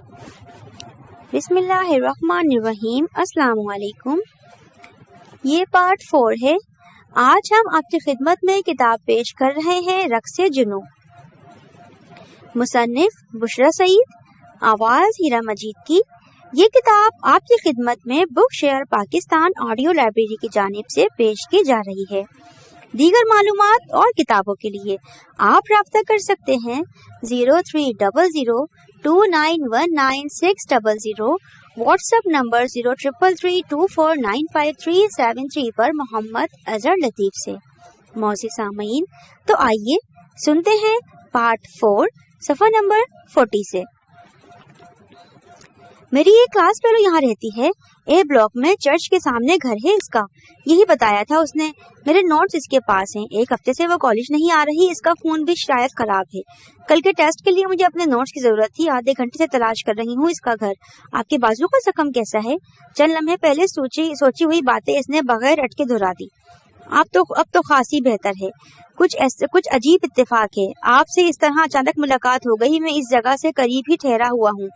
بسم اللہ الرحمن الرحیم۔ السلام علیکم۔ یہ پارٹ 4 ہے۔ آج ہم آپ کی خدمت میں کتاب پیش کر رہے ہیں رقص جنوں، مصنف بشرا سعید، آواز ہیرا مجید کی۔ یہ کتاب آپ کی خدمت میں بک شیئر پاکستان آڈیو لائبریری کی جانب سے پیش کی جا رہی ہے۔ دیگر معلومات اور کتابوں کے لیے آپ رابطہ کر سکتے ہیں 0300291960، واٹس ایپ نمبر 0333249573 پر محمد اظہر لطیف سے۔ موزی سامعین، تو آئیے سنتے ہیں پارٹ 4 صفحہ نمبر 40 سے۔ میری ایک کلاس فیلو یہاں رہتی ہے، اے بلاک میں، چرچ کے سامنے گھر ہے اس کا، یہی بتایا تھا اس نے۔ میرے نوٹس اس کے پاس ہیں، ایک ہفتے سے وہ کالج نہیں آ رہی، اس کا فون بھی شاید خراب ہے۔ کل کے ٹیسٹ کے لیے مجھے اپنے نوٹس کی ضرورت تھی، آدھے گھنٹے سے تلاش کر رہی ہوں اس کا گھر۔ آپ کے بازو کا زخم کیسا ہے؟ چند لمحے پہلے سوچی ہوئی باتیں اس نے بغیر اٹکے دہرا دی۔ اب تو خاصی بہتر ہے۔ کچھ عجیب اتفاق ہے، آپ سے اس طرح اچانک ملاقات ہو گئی۔ میں اس جگہ سے قریب ہی ٹھہرا ہوا ہوں۔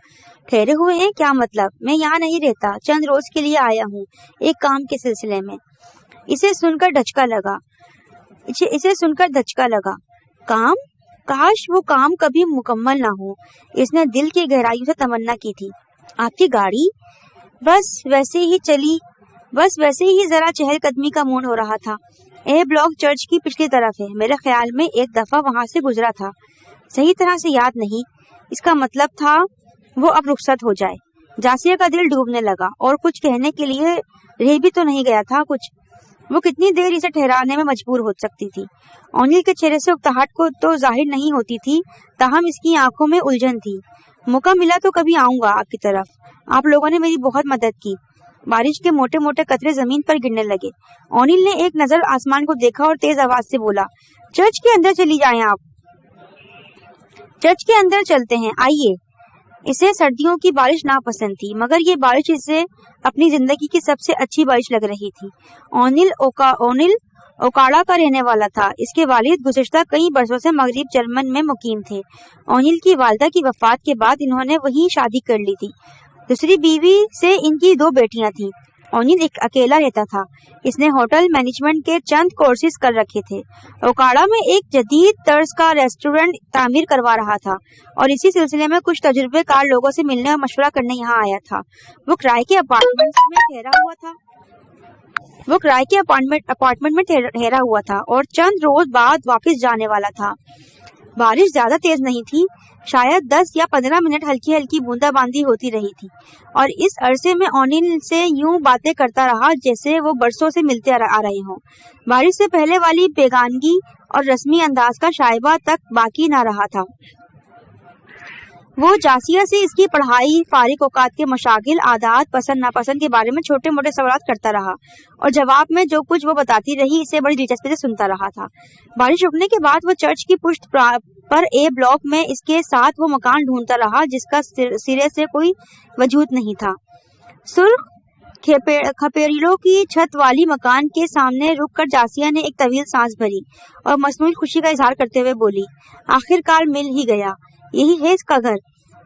ٹھہرے ہوئے ہیں؟ کیا مطلب؟ میں یہاں نہیں رہتا، چند روز کے لیے آیا ہوں، ایک کام کے سلسلے میں۔ اسے سن کر دھچکا لگا۔ کام؟ کاش وہ کام کبھی مکمل نہ ہو، اس نے دل کی گہرائیوں سے تمنا کی تھی۔ آپ کی گاڑی؟ بس ویسے ہی ذرا چہل قدمی کا موڈ ہو رہا تھا۔ اے بلاک چرچ کی پچھلی طرف ہے، میرے خیال میں ایک دفعہ وہاں سے گزرا تھا، صحیح طرح سے یاد نہیں۔ اس کا مطلب تھا وہ اب رخصت ہو جائے۔ جاسیہ کا دل ڈوبنے لگا، اور کچھ کہنے کے لیے رہ بھی تو نہیں گیا تھا کچھ۔ وہ کتنی دیر اسے ٹھہرانے میں مجبور ہو سکتی تھی؟ اونیل کے چہرے سے اکتاہٹ کو تو ظاہر نہیں ہوتی تھی، تاہم اس کی آنکھوں میں الجھن تھی۔ موقع ملا تو کبھی آؤں گا آپ کی طرف، آپ لوگوں نے میری بہت مدد کی۔ بارش کے موٹے موٹے قطرے زمین پر گرنے لگے۔ اونیل نے ایک نظر آسمان کو دیکھا اور تیز آواز سے بولا، چرچ کے اندر چلی جائیں آپ۔ چرچ کے اندر چلتے ہیں، آئیے۔ اسے سردیوں کی بارش ناپسند تھی، مگر یہ بارش اسے اپنی زندگی کی سب سے اچھی بارش لگ رہی تھی۔ اونیل اوکاڑا کا رہنے والا تھا۔ اس کے والد گزشتہ کئی برسوں سے مغرب جرمن میں مقیم تھے۔ اونیل کی والدہ کی وفات کے بعد انہوں نے وہیں شادی کر لی تھی۔ دوسری بیوی سے ان کی 2 بیٹیاں تھیں۔ اونیل اکیلا رہتا تھا۔ اس نے ہوٹل مینجمنٹ کے چند کورسز کر رکھے تھے۔ اوکاڑا میں ایک جدید طرز کا ریسٹورینٹ تعمیر کروا رہا تھا، اور اسی سلسلے میں کچھ تجربے کار لوگوں سے ملنے اور مشورہ کرنے یہاں آیا تھا۔ وہ کرائے کے اپارٹمنٹ میں ٹھہرا ہوا تھا اور چند روز بعد واپس جانے والا تھا۔ بارش زیادہ تیز نہیں تھی، شاید 10 یا 15 منٹ ہلکی ہلکی بوندا باندی ہوتی رہی تھی، اور اس عرصے میں اونیل سے یوں باتیں کرتا رہا جیسے وہ برسوں سے ملتے آ رہے ہوں۔ بارش سے پہلے والی بیگانگی اور رسمی انداز کا شائبہ تک باقی نہ رہا تھا۔ وہ جاسیہ سے اس کی پڑھائی، فارغ اوقات کے مشاغل، عادات، پسند ناپسند کے بارے میں چھوٹے موٹے سوالات کرتا رہا، اور جواب میں جو کچھ وہ بتاتی رہی اسے بڑی دلچسپی سے سنتا رہا تھا۔ بارش رکنے کے بعد وہ چرچ کی پشت پر اے بلاک میں اس کے ساتھ وہ مکان ڈھونڈتا رہا جس کا سرے سے کوئی وجود نہیں تھا۔ سرخ کھپریلوں کی چھت والی مکان کے سامنے رک کر جاسیہ نے ایک طویل سانس بھری اور مصنوعی خوشی کا اظہار کرتے ہوئے بولی، آخر کار مل ہی گیا، یہی ہے اس کا گھر۔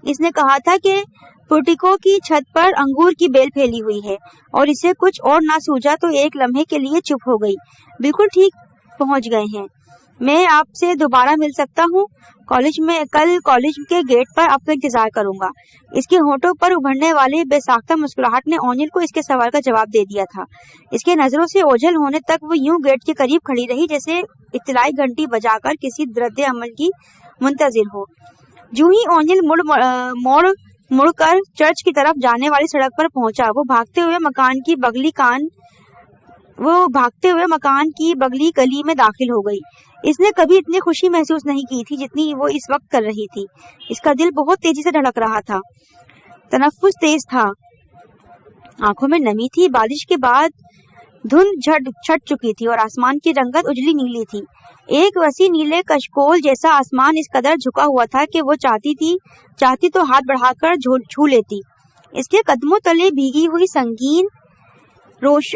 اس نے کہا تھا کہ پورٹیکو کی چھت پر انگور کی بیل پھیلی ہوئی ہے، اور اسے کچھ اور نہ سوجا تو ایک لمحے کے لیے چپ ہو گئی۔ بالکل ٹھیک پہنچ گئے ہیں، میں آپ سے دوبارہ مل سکتا ہوں؟ کل کالج کے گیٹ پر آپ کا انتظار کروں گا۔ اس کے ہونٹوں پر ابھرنے والے بے ساختہ مسکراہٹ نے اونیل کو اس کے سوال کا جواب دے دیا تھا۔ اس کے نظروں سے اوجھل ہونے تک وہ یوں گیٹ کے قریب کھڑی رہی جیسے اطلاعی گھنٹی بجا کر کسی رد عمل کی منتظر ہو۔ جو ہی اونیل مڑ کر چرچ کی طرف جانے والی سڑک پر پہنچا، وہ بھاگتے ہوئے مکان کی بغلی گلی میں داخل ہو گئی۔ اس نے کبھی اتنی خوشی محسوس نہیں کی تھی جتنی وہ اس وقت کر رہی تھی۔ اس کا دل بہت تیزی سے دھڑک رہا تھا، تنفس تیز تھا، آنکھوں میں نمی تھی۔ بارش کے بعد دھند چھٹ چکی تھی اور آسمان کی رنگت اجلی نیلی تھی۔ ایک وسیع نیلے کشکول جیسا آسمان اس قدر جھکا ہوا تھا کہ وہ چاہتی تو ہاتھ بڑھا کر چھو لیتی۔ اس کے قدموں تلے بھیگی ہوئی سنگین روش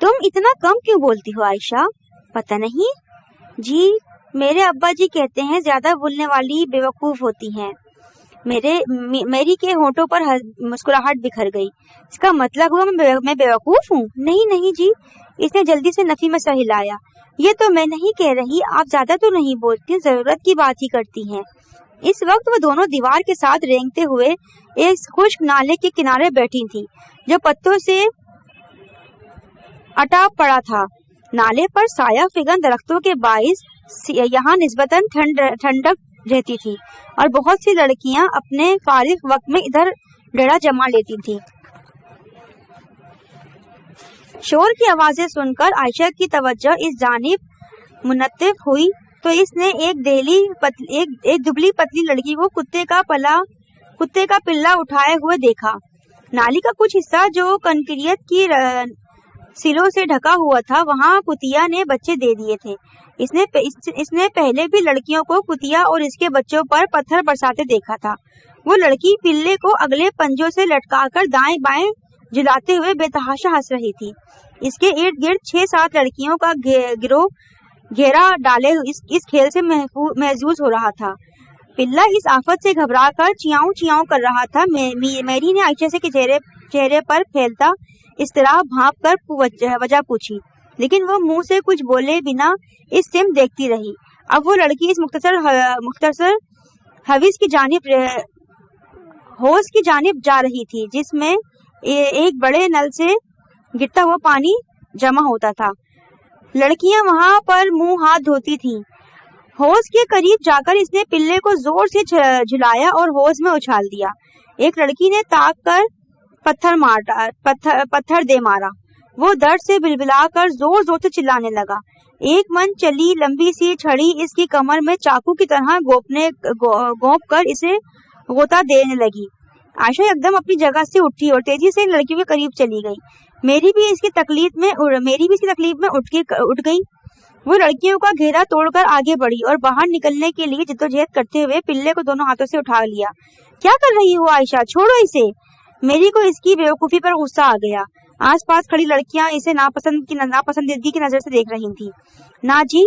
تم اتنا کم کیوں بولتی ہو عائشہ؟ پتہ نہیں جی، میرے ابا جی کہتے ہیں زیادہ بولنے والی بیوقوف ہوتی ہیں۔ میری کے ہونٹوں پر مسکراہٹ بکھر گئی۔ اس کا مطلب ہوا میں بیوقوف ہوں؟ نہیں جی، اس نے جلدی سے نفی میں سر ہلایا۔ یہ تو میں نہیں کہہ رہی، آپ زیادہ تو نہیں بولتی، ضرورت کی بات ہی کرتی ہیں۔ اس وقت وہ دونوں دیوار کے ساتھ رینگتے ہوئے ایک خشک نالے کے کنارے بیٹھی تھی جو پتوں سے اٹا پڑا تھا۔ نالے پر سایہ فگن درختوں کے باعث یہاں نسبتاً ٹھنڈک رہتی تھی اور بہت سی لڑکیاں اپنے فارغ وقت میں ادھر ڈیرا جما لیتی تھیں۔ شور کی آوازیں سن کر عائشہ کی توجہ اس جانب منتف ہوئی تو اس نے ایک دبلی پتلی لڑکی کو کتے کا پلہ اٹھائے ہوئے دیکھا۔ نالی کا کچھ حصہ جو کنکریٹ کی سیلوں سے ڈھکا ہوا تھا، وہاں کتیا نے بچے دے دیے تھے۔ اس نے پہلے بھی لڑکیوں کو کتیا اور اس کے بچوں پر پتھر برساتے دیکھا تھا۔ وہ لڑکی پلے کو اگلے پنجوں سے لٹکا کر دائیں بائیں جلاتے ہوئے بے تحاشا ہنس رہی تھی۔ اس کے ارد گرد 6-7 لڑکیوں کا گروہ گھیرا ڈالے اس کھیل سے محظوظ ہو رہا تھا۔ پلہ اس آفت سے گھبرا کر چیاؤں چیاؤں کر رہا تھا۔ میری نے عائشہ کے چہرے پر پھیلتا اضطراب بھانپ کر وجہ پوچھی، لیکن وہ منہ سے کچھ بولے بنا اس سمت دیکھتی رہی۔ اب وہ لڑکی اس مختصر حوض کی جانب جا رہی تھی جس میں ایک بڑے نل سے گرتا ہوا پانی جمع ہوتا تھا۔ لڑکیاں وہاں پر منہ ہاتھ دھوتی تھیں۔ حوض کے قریب جا کر اس نے پلے کو زور سے جھلایا اور حوض میں اچھال دیا۔ ایک لڑکی نے تاک کر پتھر دے مارا۔ وہ درد سے بلبلا کر زور زور سے چلانے لگا۔ ایک من چلی لمبی سی چھڑی اس کی کمر میں چاقو کی طرح گونپ کر اسے غوطہ دینے لگی۔ عائشہ یکدم اپنی جگہ سے اٹھی اور تیزی سے لڑکیوں کے قریب چلی گئی۔ میری بھی اس کی تکلیف میں اٹھ گئی۔ وہ لڑکیوں کا گھیرا توڑ کر آگے بڑھی اور باہر نکلنے کے لیے جدوجہد کرتے ہوئے پلے کو دونوں ہاتھوں سے اٹھا لیا۔ کیا کر رہی ہو عائشہ؟ چھوڑو اسے۔ میری کو اس کی بیوقوفی پر غصہ آ گیا۔ آس پاس کھڑی لڑکیاں اسے ناپسندیدگی کی نظر سے دیکھ رہی تھیں۔ نا جی،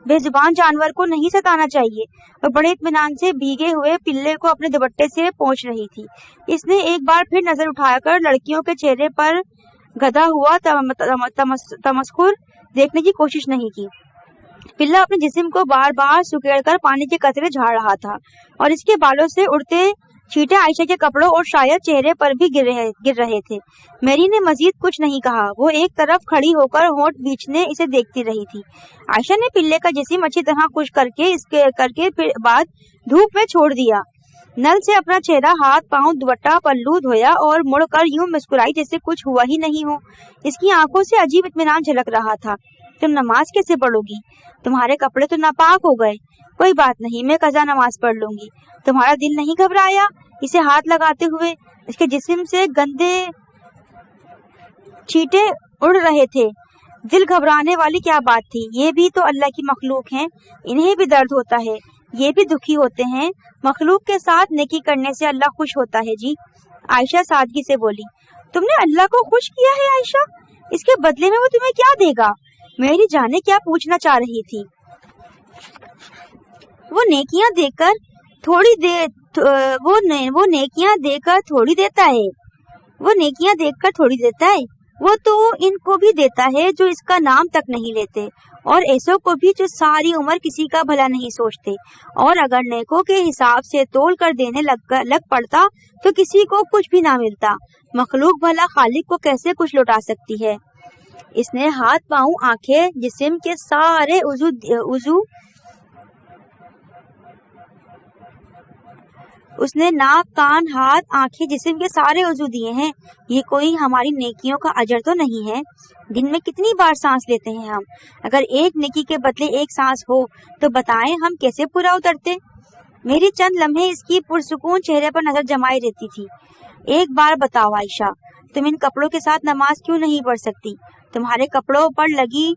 بے زبان جانور کو نہیں ستانا چاہیے۔ وہ بڑے اطمینان سے بھیگے ہوئے پلے کو اپنے دوپٹے سے پوچھ رہی تھی۔ اس نے ایک بار پھر نظر اٹھا کر لڑکیوں کے چہرے پر گدھا ہوا تمسخر دیکھنے کی کوشش نہیں کی۔ پلہ اپنے جسم کو بار بار سکیڑ کر پانی کے قطرے جھاڑ رہا تھا اور اس کے بالوں سے اڑتے چھینٹے عائشہ کے کپڑوں اور شاید چہرے پر بھی گر رہے تھے۔ میری نے مزید کچھ نہیں کہا۔ وہ ایک طرف کھڑی ہو کر ہونٹ بیچنے اسے دیکھتی رہی تھی۔ عائشہ نے پلے کا جسم اچھی طرح خشک کر کے پھر بعد دھوپ میں چھوڑ دیا۔ نل سے اپنا چہرہ، ہاتھ، پاؤں، دوپٹہ، پلو دھویا اور مڑ کر یوں مسکرائی جیسے کچھ ہوا ہی نہیں ہو۔ اس کی آنکھوں سے عجیب اطمینان جھلک رہا تھا۔ تم نماز کیسے پڑھو گی؟ تمہارے کپڑے تو ناپاک ہو گئے۔ کوئی بات نہیں، میں قضا نماز پڑھ لوں گی۔ تمہارا دل نہیں گھبرایا؟ اسے ہاتھ لگاتے ہوئے اس کے جسم سے گندے چھینٹے اڑ رہے تھے۔ دل گھبرانے والی کیا بات تھی؟ یہ بھی تو اللہ کی مخلوق ہیں، انہیں بھی درد ہوتا ہے، یہ بھی دکھی ہوتے ہیں۔ مخلوق کے ساتھ نیکی کرنے سے اللہ خوش ہوتا ہے جی۔ عائشہ سادگی سے بولی۔ تم نے اللہ کو خوش کیا ہے عائشہ؟ اس کے بدلے میں وہ تمہیں کیا دے گا؟ میری جانے کیا پوچھنا چاہ رہی تھی۔ وہ نیکیاں دے کر تھوڑی دیتا ہے۔ وہ تو ان کو بھی دیتا ہے جو اس کا نام تک نہیں لیتے، اور ایسوں کو بھی جو ساری عمر کسی کا بھلا نہیں سوچتے۔ اور اگر نیکوں کے حساب سے تول کر دینے لگ پڑتا تو کسی کو کچھ بھی نہ ملتا۔ مخلوق بھلا خالق کو کیسے کچھ لوٹا سکتی ہے؟ اس نے ہاتھ، پاؤں، آنکھیں، جسم کے سارے عضو اس نے ناک، کان، ہاتھ، آنکھیں، جسم کے سارے عضو دیے ہیں۔ یہ کوئی ہماری نیکیوں کا اجر تو نہیں ہے؟ دن میں کتنی بار سانس لیتے ہیں ہم؟ اگر ایک نیکی کے بدلے ایک سانس ہو تو بتائیں ہم کیسے پورا اترتے؟ میری چند لمحے اس کی پرسکون چہرے پر نظر جمائے رہتی تھی۔ ایک بار بتاؤ عائشہ، تم ان کپڑوں کے ساتھ نماز کیوں نہیں پڑھ سکتی؟ تمہارے کپڑوں پر لگی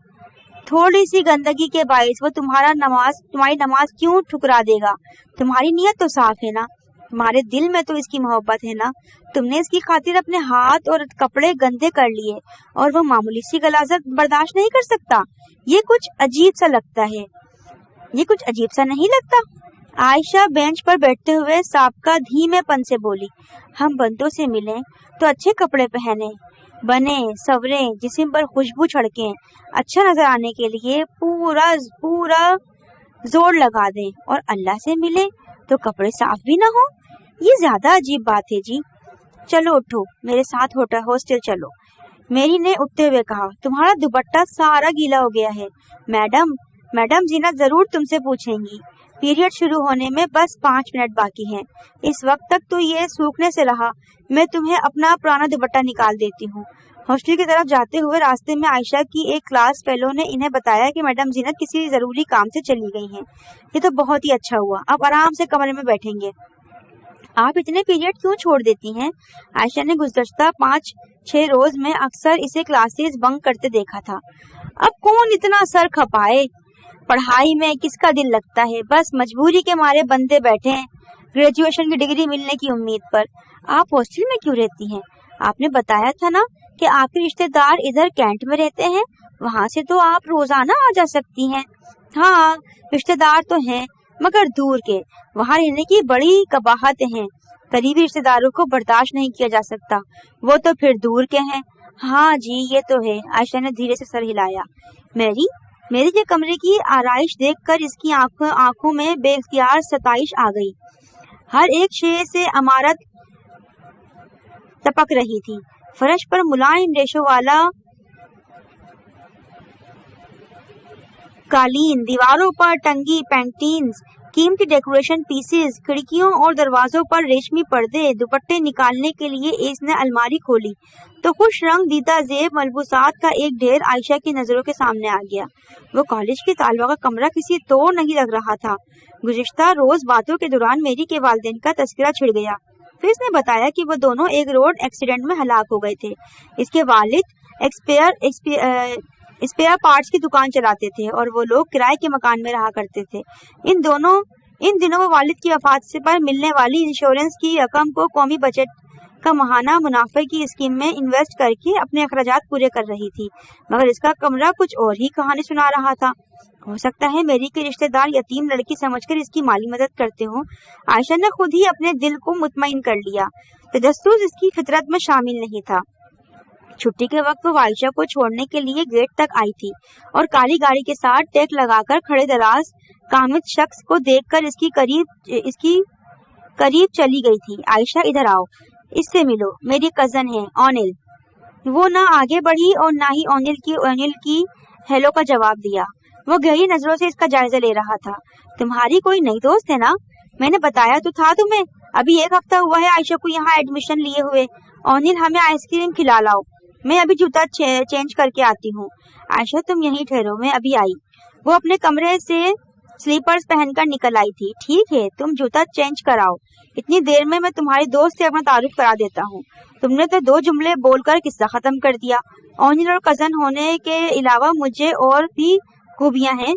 تھوڑی سی گندگی کے باعث وہ تمہاری نماز کیوں ٹھکرا دے گا؟ تمہاری نیت تو صاف ہے نا؟ تمہارے دل میں تو اس کی محبت ہے نا. تم نے اس کی خاطر اپنے ہاتھ اور کپڑے گندے کر لیے اور وہ معمولی سی غلاظت برداشت نہیں کر سکتا. یہ کچھ عجیب سا لگتا ہے. یہ کچھ عجیب سا نہیں لگتا. عائشہ بینچ پر بیٹھتے ہوئے سابقہ دھیمے پن سے بولی. ہم بندوں سے ملیں تو اچھے کپڑے پہنے, بنے سورے, جسم پر خوشبو چھڑکیں, اچھا نظر آنے کے لیے پورا زور لگا دیں, اور اللہ سے ملے تو کپڑے صاف بھی نہ ہو. یہ زیادہ عجیب بات ہے جی. چلو اٹھو, میرے ساتھ ہاسٹل چلو. میری نے اٹھتے ہوئے کہا. تمہارا دوپٹہ سارا گیلا ہو گیا ہے. میڈم زینت ضرور تم سے پوچھیں گی. پیریڈ شروع ہونے میں بس 5 منٹ باقی ہیں. اس وقت تک تو یہ سوکھنے سے رہا. میں تمہیں اپنا پرانا دوپٹہ نکال دیتی ہوں. ہاسٹل کی طرف جاتے ہوئے راستے میں عائشہ کی ایک کلاس فیلو نے انہیں بتایا کہ میڈم زینت کسی ضروری کام سے چلی گئی ہیں. یہ تو بہت ہی اچھا ہوا. اب آرام سے کمرے میں بیٹھیں گے. آپ اتنے پیریڈ کیوں چھوڑ دیتی ہیں؟ عائشہ نے گزشتہ 5-6 روز میں اکثر اسے کلاسز بنک کرتے دیکھا تھا. اب کون اتنا سر کھپائے؟ پڑھائی میں کس کا دل لگتا ہے؟ بس مجبوری کے مارے بندے بیٹھے ہیں گریجویشن کی ڈگری ملنے کی امید پر. آپ ہاسٹل میں کیوں رہتی ہیں؟ آپ نے بتایا تھا نا کہ آپ کے رشتے دار ادھر کینٹ میں رہتے ہیں. وہاں سے تو آپ روزانہ آ جا سکتی ہیں. ہاں رشتے دار تو ہیں مگر دور کے. وہاں رہنے کی بڑی قباحتیں ہیں. قریبی رشتے داروں کو برداشت نہیں کیا جا سکتا. وہ تو پھر دور کے ہیں. ہاں جی یہ تو ہے. عائشہ نے دھیرے سے سر ہلایا. میری کے کمرے کی آرائش دیکھ کر اس کی آنکھوں میں بے اختیار ستائش آ گئی. ہر ایک شے سے عمارت ٹپک رہی تھی. فرش پر ملائم ریشوں والا قالین, دیواروں پر ٹنگی پینٹنگز, قیمتی ڈیکوریشن پیسز, کھڑکیوں اور دروازوں پر ریشمی پردے. دوپٹے نکالنے کے لیے اس نے الماری کھولی تو خوش رنگ دیدہ زیب ملبوسات کا ایک ڈھیر عائشہ کی نظروں کے سامنے آ گیا. وہ کالج کی طالبہ کا کمرہ کسی طور نہیں لگ رہا تھا. گزشتہ روز باتوں کے دوران میری کے والدین کا تذکرہ چھڑ گیا. پھر اس نے بتایا کہ وہ دونوں ایک روڈ ایکسیڈنٹ میں ہلاک ہو گئے تھے. اس کے والد اسپیئر پارٹس کی دکان چلاتے تھے اور وہ لوگ کرائے کے مکان میں رہا کرتے تھے. ان دنوں وہ والد کی وفات سے پر ملنے والی انشورنس کی رقم کو قومی بجٹ کا ماہانہ منافع کی اسکیم میں انویسٹ کر کے اپنے اخراجات پورے کر رہی تھی. مگر اس کا کمرہ کچھ اور ہی کہانی سنا رہا تھا. ہو سکتا ہے میری کے رشتے دار یتیم لڑکی سمجھ کر اس کی مالی مدد کرتے ہوں. عائشہ نے خود ہی اپنے دل کو مطمئن کر لیا. تجسس اس کی فطرت میں شامل نہیں تھا. چھٹی کے وقت وہ عائشہ کو چھوڑنے کے لیے گیٹ تک آئی تھی اور کالی گاڑی کے ساتھ ٹیک لگا کر کھڑے دراز قامت شخص کو دیکھ کر اس کی قریب چلی گئی تھی. عائشہ ادھر آؤ, اس سے ملو, میری کزن ہے اونل. وہ نہ آگے بڑھی اور نہ ہی اونل کی ہیلو کا جواب دیا. وہ گہری نظروں سے اس کا جائزہ لے رہا تھا. تمہاری کوئی نئی دوست ہے نا؟ میں نے بتایا تو تھا تمہیں. ابھی 1 ہفتہ ہوا ہے عائشہ کو یہاں ایڈمیشن لیے ہوئے. اونل ہمیں آئس کریم کھلا لاؤ. میں ابھی جوتا چینج کر کے آتی ہوں. عائشہ تم یہیں ٹھہرو, میں ابھی آئی. وہ اپنے کمرے سے سلیپرز پہن کر نکل آئی تھی. ٹھیک ہے تم جوتا چینج کراؤ, اتنی دیر میں تمہاری دوست سے اپنا تعارف کرا دیتا ہوں. تم نے تو 2 جملے بول کر قصہ ختم کر دیا. اونل اور کزن ہونے کے علاوہ مجھے اور بھی خوبیاں ہیں.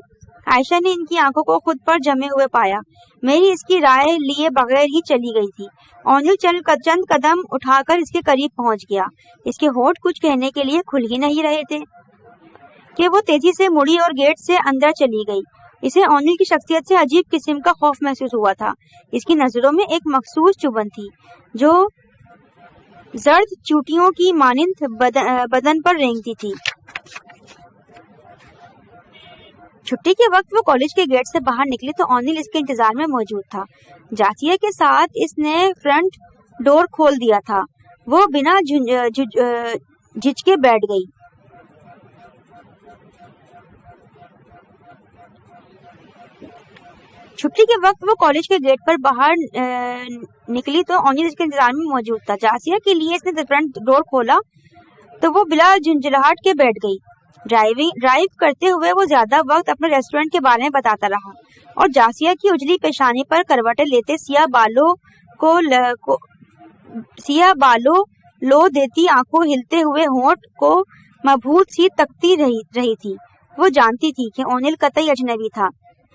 عائشہ نے ان کی آنکھوں کو خود پر جمے ہوئے پایا. میری اس کی رائے لیے بغیر ہی چلی گئی تھی. اونل چند قدم اٹھا کر اس کے قریب پہنچ گیا. اس کے ہونٹ کچھ کہنے کے لیے کھل ہی نہیں رہے تھے کہ وہ تیزی سے مڑی اور گیٹ سے اندر چلی گئی. اسے اونل کی شخصیت سے عجیب قسم کا خوف محسوس ہوا تھا. اس کی نظروں میں ایک مخصوص چبھن تھی جو زرد چوٹیوں کی مانند بدن پر رینگتی تھی. چھٹی کے وقت وہ کالج کے گیٹ سے باہر نکلی تو اونل اس کے انتظار میں موجود تھا. جاسیہ کے ساتھ اس نے فرنٹ ڈور کھول دیا تھا. وہ بنا جھجکے بیٹھ گئی. چھٹی کے وقت وہ کالج کے گیٹ پر باہر نکلی تو اونل اس کے انتظار میں موجود تھا. جاسیہ کے لیے اس نے فرنٹ ڈور کھولا تو وہ بلا جھنجھلاہٹ کے بیٹھ گئی. ڈرائیو کرتے ہوئے وہ زیادہ وقت اپنے ریسٹورنٹ کے بارے میں بتاتا رہا اور جاسیہ کی اجلی پیشانی پر کروٹیں لیتے سیاہ بالوں لو دیتی آنکھوں ہلتے ہوئے ہونٹ کو مبہوت سی تکتی رہی تھی. وہ جانتی تھی کہ اونل قطعی اجنبی تھا.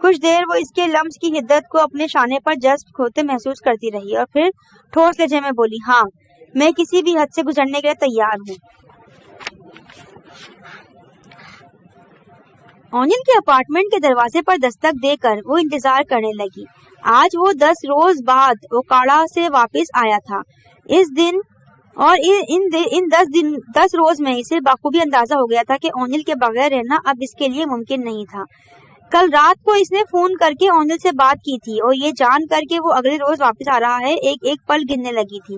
کچھ دیر وہ اس کے لمس کی حدت کو اپنے شانے پر جذب ہوتے محسوس کرتی رہی اور پھر ٹھوس لہجے میں بولی، ہاں میں کسی بھی حد سے گزرنے کے لیے تیار ہوں۔ اونیل کے اپارٹمنٹ کے دروازے پر دستک دے کر وہ انتظار کرنے لگی۔ آج وہ 10 روز بعد اوکاڑا سے واپس آیا تھا۔ اس دن اور ان 10 روز میں اسے بخوبی اندازہ ہو گیا تھا کہ اونیل کے بغیر رہنا اب اس کے لیے ممکن نہیں تھا۔ کل رات کو اس نے فون کر کے اونیل سے بات کی تھی اور یہ جان کر کے وہ اگلے روز واپس آ رہا ہے ایک پل گننے لگی تھی۔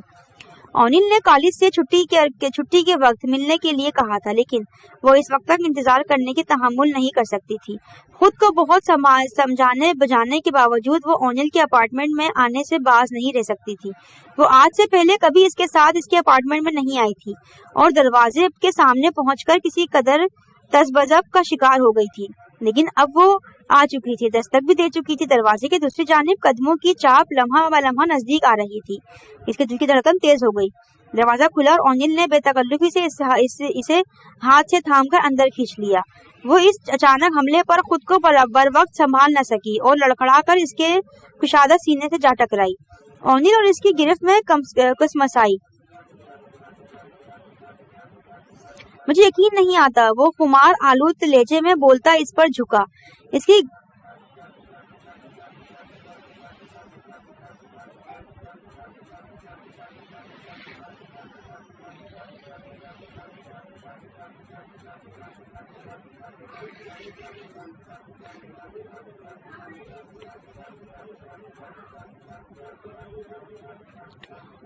اونیل نے کالج سے چھٹی کے وقت ملنے کے لیے کہا تھا، لیکن وہ اس وقت تک انتظار کرنے کی تحمل نہیں کر سکتی تھی۔ خود کو بہت سمجھانے بجانے کے باوجود وہ اونیل کے اپارٹمنٹ میں آنے سے باز نہیں رہ سکتی تھی۔ وہ آج سے پہلے کبھی اس کے ساتھ اس کے اپارٹمنٹ میں نہیں آئی تھی اور دروازے کے سامنے پہنچ کر کسی قدر تذبذب کا شکار ہو گئی تھی، لیکن اب وہ آ چکی تھی، دستک بھی دے چکی تھی۔ دروازے کی دوسری جانب قدموں کی چاپ لمحہ و لمحہ نزدیک آ رہی تھی۔ اس کے دل کی دھڑکن تیز ہو گئی۔ دروازہ کھلا اور اونیل نے بے تکلفی سے اسے ہاتھ سے تھام کر اندر کھینچ لیا۔ وہ اس اچانک حملے پر خود کو بر وقت سنبھال نہ سکی اور لڑکھڑا کر اس کے کشادہ سینے سے جا ٹکرائی۔ اونیل اور اس کی گرفت میں کسمسائی۔ مجھے یقین نہیں آتا، وہ خمار آلود لہجے میں بولتا اس پر جھکا۔ اس کی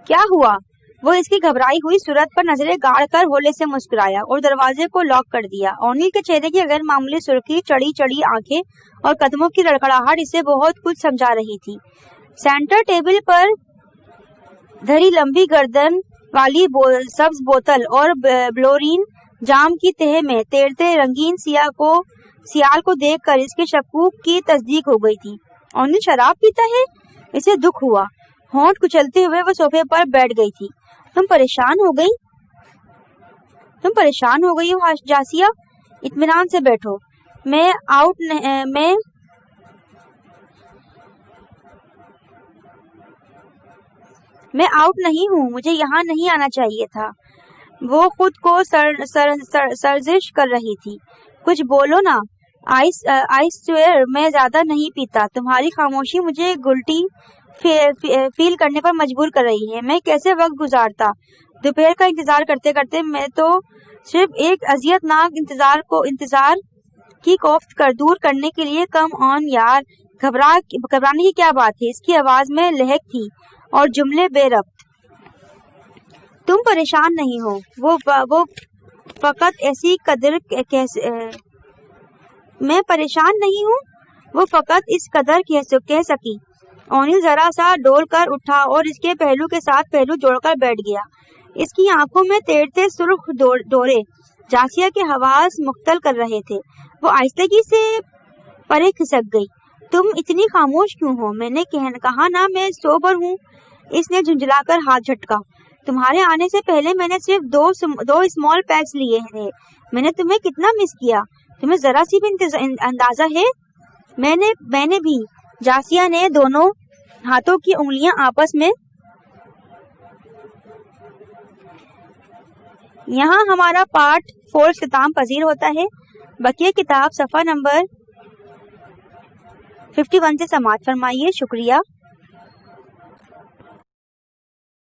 کیا ہوا؟ وہ اس کی گھبرائی ہوئی صورت پر نظریں گاڑ کر ہولے سے مسکرایا اور دروازے کو لاک کر دیا۔ اونیل کے چہرے کی غیر معمولی سرخی، چڑی آنکھیں اور قدموں کی لڑکھڑاہٹ اسے بہت کچھ سمجھا رہی تھی۔ سینٹر ٹیبل پر دھری لمبی گردن والی سبز بوتل اور بلورین جام کی تہہ میں تیرتے رنگین سیال کو دیکھ کر اس کے شکوک کی تصدیق ہو گئی تھی۔ اونیل شراب پیتا ہے؟ اسے دکھ ہوا۔ ہونٹ کچلتے ہوئے وہ صوفے پر بیٹھ گئی تھی۔ تم پریشان ہو گئی ہو جاسیہ؟ اطمینان سے بیٹھو۔ میں آؤٹ نہیں ہوں، مجھے یہاں نہیں آنا چاہیے تھا۔ وہ خود کو سرزنش کر رہی تھی۔ کچھ بولو نا۔ آئی سویئر میں زیادہ نہیں پیتا۔ تمہاری خاموشی مجھے گلٹی فیل کرنے پر مجبور کر رہی ہے۔ میں کیسے وقت گزارتا؟ دوپہر کا انتظار کرتے کرتے میں تو صرف ایک اذیت ناک انتظار کی کوفت دور کرنے کے لیے۔ کم آن یار، گھبرانے کی کیا بات ہے؟ اس کی آواز میں لہک تھی اور جملے بے ربط۔ تم پریشان نہیں ہو، وہ فقط ایسی قدر میں پریشان نہیں ہوں، وہ فقط اس قدر کہہ سکی۔ اونیل ذرا سا ڈول کر اٹھا اور اس کے پہلو کے ساتھ پہلو جوڑ کر بیٹھ گیا۔ اس کی آنکھوں میں تیرتے سرخ دورے جاسیہ کے حواس مختل کر رہے تھے۔ وہ آہستگی سے پرے کھسک گئی۔ تم اتنی خاموش کیوں ہو؟ میں نے کہا نا میں سوبر ہوں۔ اس نے جھنجھلا کر ہاتھ جھٹکا۔ تمہارے آنے سے پہلے میں نے صرف دو اسمال پیکس لیے تھے۔ میں نے تمہیں کتنا مس کیا، تمہیں ذرا سی بھی اندازہ ہے؟ میں نے بھی۔ جاسیہ نے دونوں ہاتھوں کی انگلیاں آپس میں۔ یہاں ہمارا پارٹ 4 اختتام پذیر ہوتا ہے۔ بقیہ کتاب صفحہ نمبر 51 سے سماعت فرمائیے۔ شکریہ۔